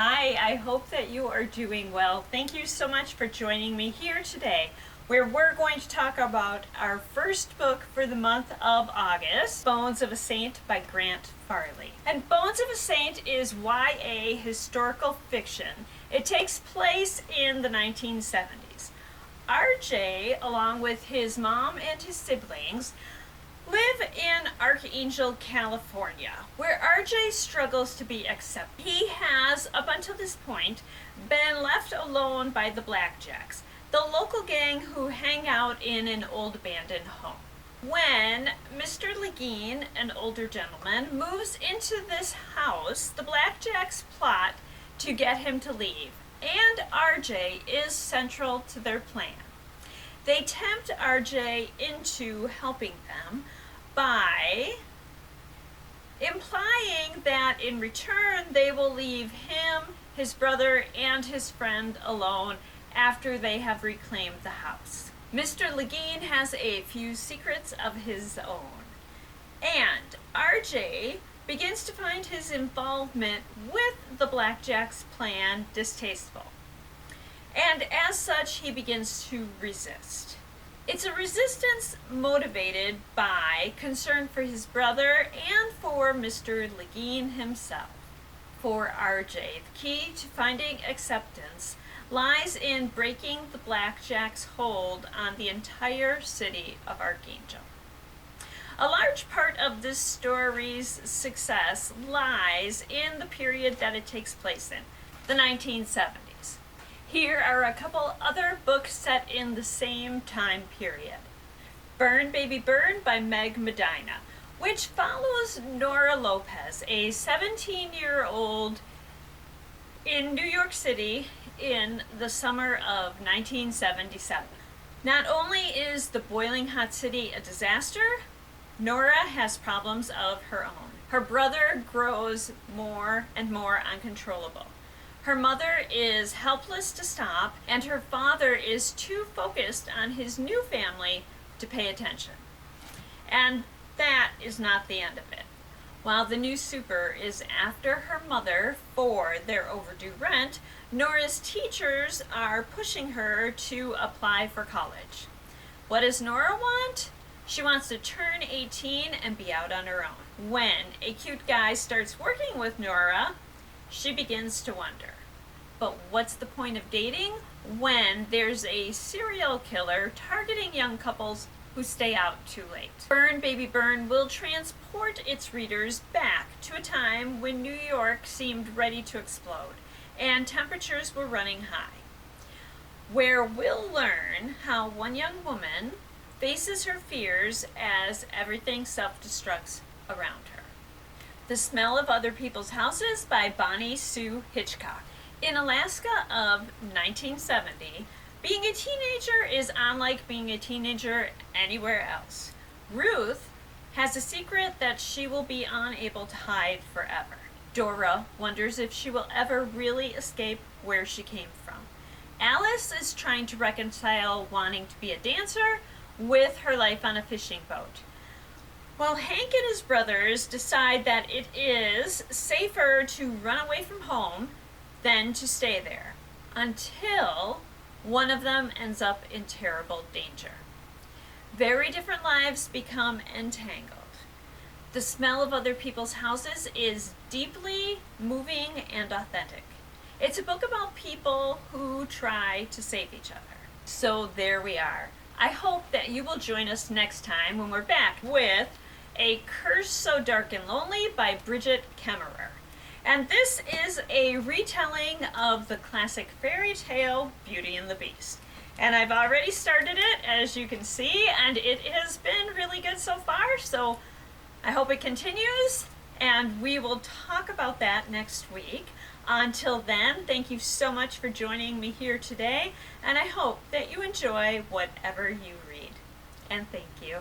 Hi, I hope that you are doing well. Thank you so much for joining me here today, where we're going to talk about our first book for the month of August, Bones of a Saint by Grant Farley. And Bones of a Saint is YA historical fiction. It takes place in the 1970s. RJ, along with his mom and his siblings, live in Archangel, California, where RJ struggles to be accepted. He has, up until this point, been left alone by the Blackjacks, the local gang who hang out in an old abandoned home. When Mr. Legine, an older gentleman, moves into this house, the Blackjacks plot to get him to leave, and RJ is central to their plan. They tempt RJ into helping them by implying that in return they will leave him, his brother, and his friend alone after they have reclaimed the house. Mr. Legine has a few secrets of his own, and RJ begins to find his involvement with the Blackjacks' plan distasteful. And as such, he begins to resist. It's a resistance motivated by concern for his brother and for Mr. Legine himself. For RJ, the key to finding acceptance lies in breaking the Blackjacks' hold on the entire city of Archangel. A large part of this story's success lies in the period that it takes place in, the 1970s. Here are a couple other books set in the same time period. Burn Baby Burn by Meg Medina, which follows Nora Lopez, a 17-year-old in New York City in the summer of 1977. Not only is the boiling hot city a disaster, Nora has problems of her own. Her brother grows more and more uncontrollable. Her mother is helpless to stop, and her father is too focused on his new family to pay attention. And that is not the end of it. While the new super is after her mother for their overdue rent, Nora's teachers are pushing her to apply for college. What does Nora want? She wants to turn 18 and be out on her own. When a cute guy starts working with Nora, she begins to wonder. But what's the point of dating when there's a serial killer targeting young couples who stay out too late? Burn Baby Burn will transport its readers back to a time when New York seemed ready to explode and temperatures were running high, where we'll learn how one young woman faces her fears as everything self-destructs around her. The Smell of Other People's Houses by Bonnie Sue Hitchcock. In Alaska of 1970, being a teenager is unlike being a teenager anywhere else. Ruth has a secret that she will be unable to hide forever. Dora wonders if she will ever really escape where she came from. Alice is trying to reconcile wanting to be a dancer with her life on a fishing boat, while Hank and his brothers decide that it is safer to run away from home than to stay there, until one of them ends up in terrible danger. Very different lives become entangled. The Smell of Other People's Houses is deeply moving and authentic. It's a book about people who try to save each other. So there we are. I hope that you will join us next time when we're back with A Curse So Dark and Lonely by Bridget Kemmerer. And this is a retelling of the classic fairy tale Beauty and the Beast. And I've already started it, as you can see, and it has been really good so far, so I hope it continues, and we will talk about that next week. Until then, thank you so much for joining me here today, and I hope that you enjoy whatever you read. And thank you.